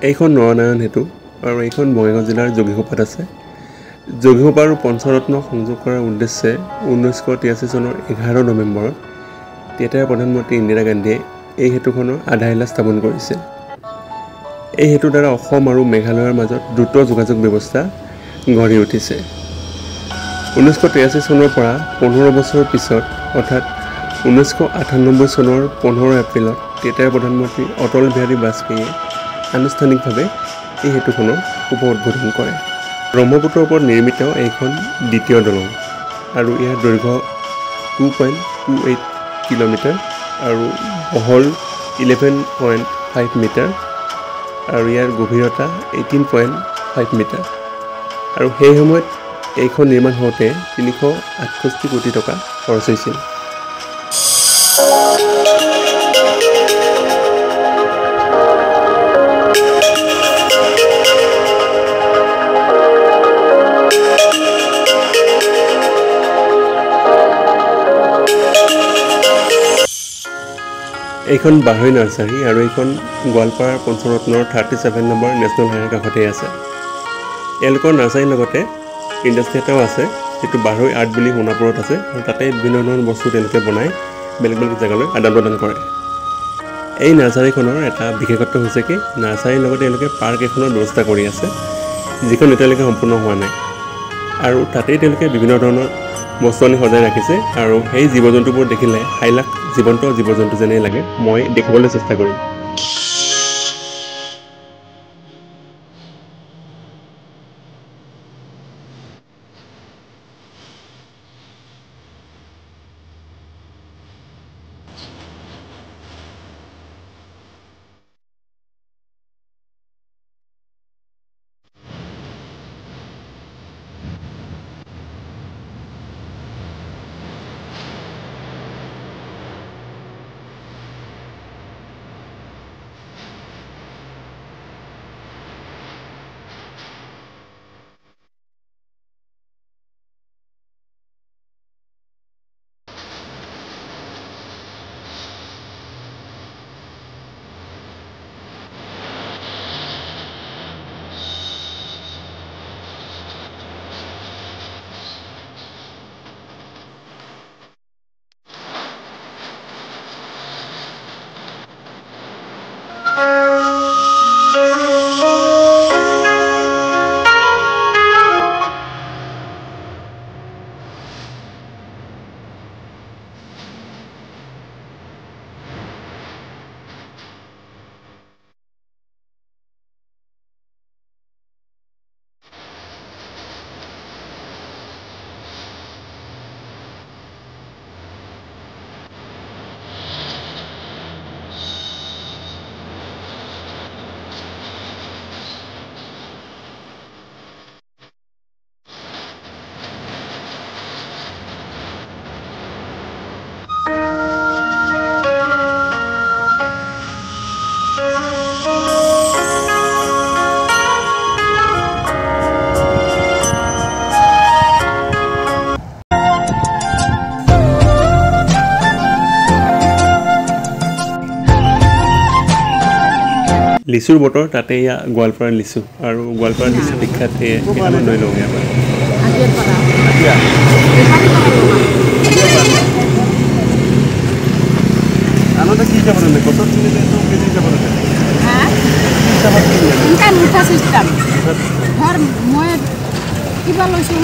এইখন নৰনাৰায়ণ সেতু আৰু এইখন বঙাইগাঁও জিলাৰ যোগীঘোপাত আছে। যোগীঘোপা আৰু পঞ্চৰত্ন সংযোগ কৰাৰ উদ্দেশ্যে 1983 চনৰ 11 নৱেম্বৰত তেতিয়াৰ প্ৰধানমন্ত্ৰী ইন্দিৰা গান্ধীয়ে এই সেতুখনৰ আধাৰশিলা স্থাপন কৰিছিল। এই সেতুৰ দ্বাৰা অসম আৰু মেঘালয়ৰ মাজত দ্ৰুত যোগাযোগ ব্যৱস্থা গঢ়ি উঠিছে। 1983 চনৰ পৰা 15 বছৰৰ পিছত অৰ্থাৎ 1998 চনৰ 15 এপ্ৰিলত তেতিয়াৰ প্ৰধানমন্ত্ৰী অটল বিহাৰী বাজপেয়ীয়ে আনুষ্ঠানিকভাৱে এই সেতুখনৰ শুভ উদ্বোধন কৰে। ব্ৰহ্মপুত্ৰৰ ওপৰত নিৰ্মিত এইখন দ্বিতীয় দলং আৰু ইয়াৰ দৈৰ্ঘ্য 2.28 কিলোমিটাৰ আৰু বহল 11.5 মিটাৰ আৰু ইয়াৰ গভীৰতা 18.5 মিটাৰ আৰু সেই সময়ত এইখন নিৰ্মাণ হওঁতে 368 কোটি টকা খৰচ হৈছিল। এইখন বাঢ়ৈ নাৰ্চাৰী আৰু এইখন গোৱালপাৰা পঞ্চৰত্নৰ 37 নম্বৰ নেশ্যনেল হাইৱেৰ কাষতে আছে। এওঁলোকৰ নাৰ্চাৰীৰ লগতে ইণ্ডাষ্ট্ৰি এটাও আছে, যিটো বাঢ়ৈ আৰ্ট বুলি সোণাপুৰত আছে আৰু তাতে বিভিন্ন ধৰণৰ বস্তু তেওঁলোকে বনাই বেলেগ বেলেগ জেগালৈ আদান প্ৰদান কৰে। এই নাৰ্চাৰীখনৰ এটা বিশেষত্ব হৈছে কি নাৰ্চাৰীৰ লগতে তেওঁলোকে পাৰ্ক এখনৰ ব্যৱস্থা কৰি আছে, যিখন এতিয়ালৈকে সম্পূৰ্ণ হোৱা নাই আৰু তাতেই তেওঁলোকে বিভিন্ন ধৰণৰ বস্তু আনি সজাই ৰাখিছে আৰু সেই জীৱ জন্তুবোৰ দেখিলে হাইলাখ জীৱন্ত জীৱ জন্তু যেনেই লাগে। মই দেখুৱাবলৈ চেষ্টা কৰিম। লিচুৰ বতৰ, তাতে এয়া গোৱালপাৰাৰ লিচু আৰু গোৱালপাৰাৰ লিচু বিখ্যাত কেইটামান লৈ লওঁ ইয়াৰ পৰা। কিবা লৈছোঁ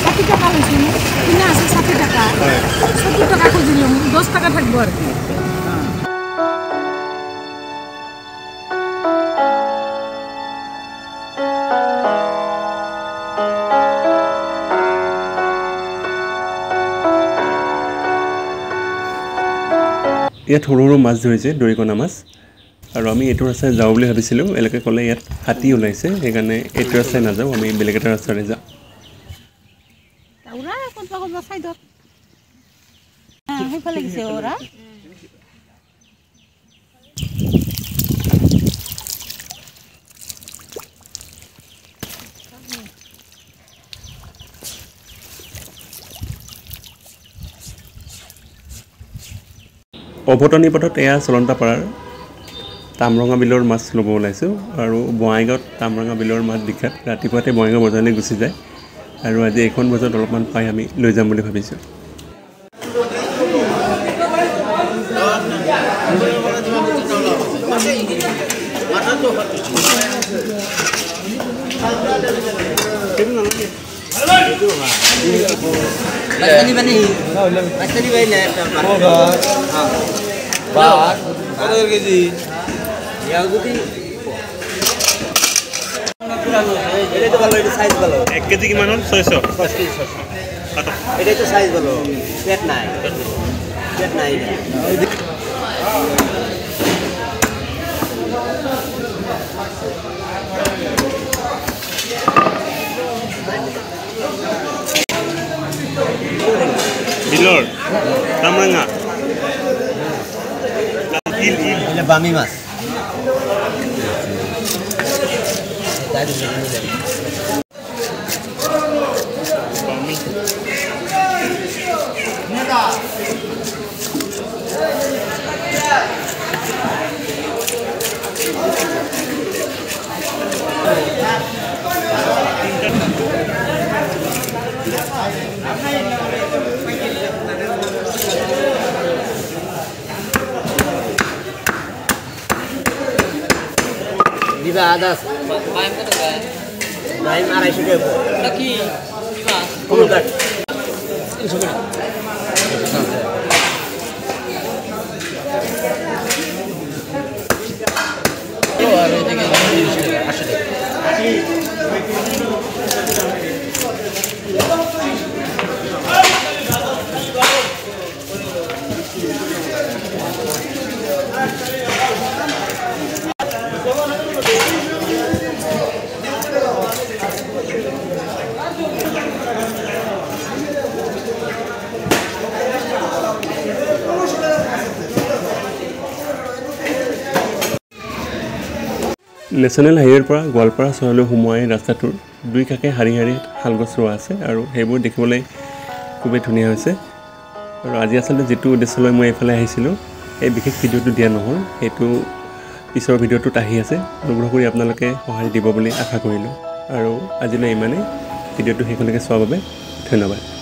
60 টকা লৈছোঁ, কিনা আছে 60 টকা, 70 টকা খুজিলোঁ, 10 টকা থাকিব আৰু ইয়াত সৰু সৰু মাছ ধৰিছে, দৰিকণা মাছ, আৰু আমি এইটো ৰাস্তাৰে যাওঁ বুলি ভাবিছিলোঁ। এওঁলোকে ক'লে ইয়াত হাতী ওলাইছে, সেইকাৰণে এইটো ৰাস্তাৰে নাযাওঁ, আমি বেলেগ এটা ৰাস্তাৰে যাওঁ। অভটনি পথত এয়া চলন্তাপাৰাৰ তামৰঙা বিলৰ মাছ ল'ব ওলাইছোঁ আৰু বঙাইগাঁৱত তামৰঙা বিলৰ মাছ বিখ্যাত ৰাতিপুৱাতে বঙাইগাঁও বজাৰলৈ গুচি যায় আৰু আজি এইখন বজাৰত অলপমান পাই আমি লৈ যাম বুলি ভাবিছোঁ এক কেজি কিমান হ'ল 600 এটাই তো সাইজ ভালো পেট নাই বিলৰ তামৰঙা এটা বামি মাছ দিবা আদাস টাইম কত যায় টাইম 250 টাকা কি কোন কাট 300 টাকা ও আর এদিকে 80 টাকা নেশ্যনেল হাইৱেৰ পৰা গোৱালপাৰা চহৰলৈ সোমোৱাই ৰাস্তাটোৰ দুই কাষে শাৰী শাৰী শালগছ ৰোৱা আছে আৰু সেইবোৰ দেখিবলৈ খুবেই ধুনীয়া হৈছে আৰু আজি আচলতে যিটো উদ্দেশ্যলৈ মই এইফালে আহিছিলোঁ এই বিশেষ ভিডিঅ'টো দিয়া নহ'ল সেইটো পিছৰ ভিডিঅ'টোত আহি আছে অনুগ্ৰহ কৰি আপোনালোকে সঁহাৰি দিব বুলি আশা কৰিলোঁ আৰু আজিলৈ ইমানেই ভিডিঅ'টো শেষলৈকে চোৱাৰ বাবে ধন্যবাদ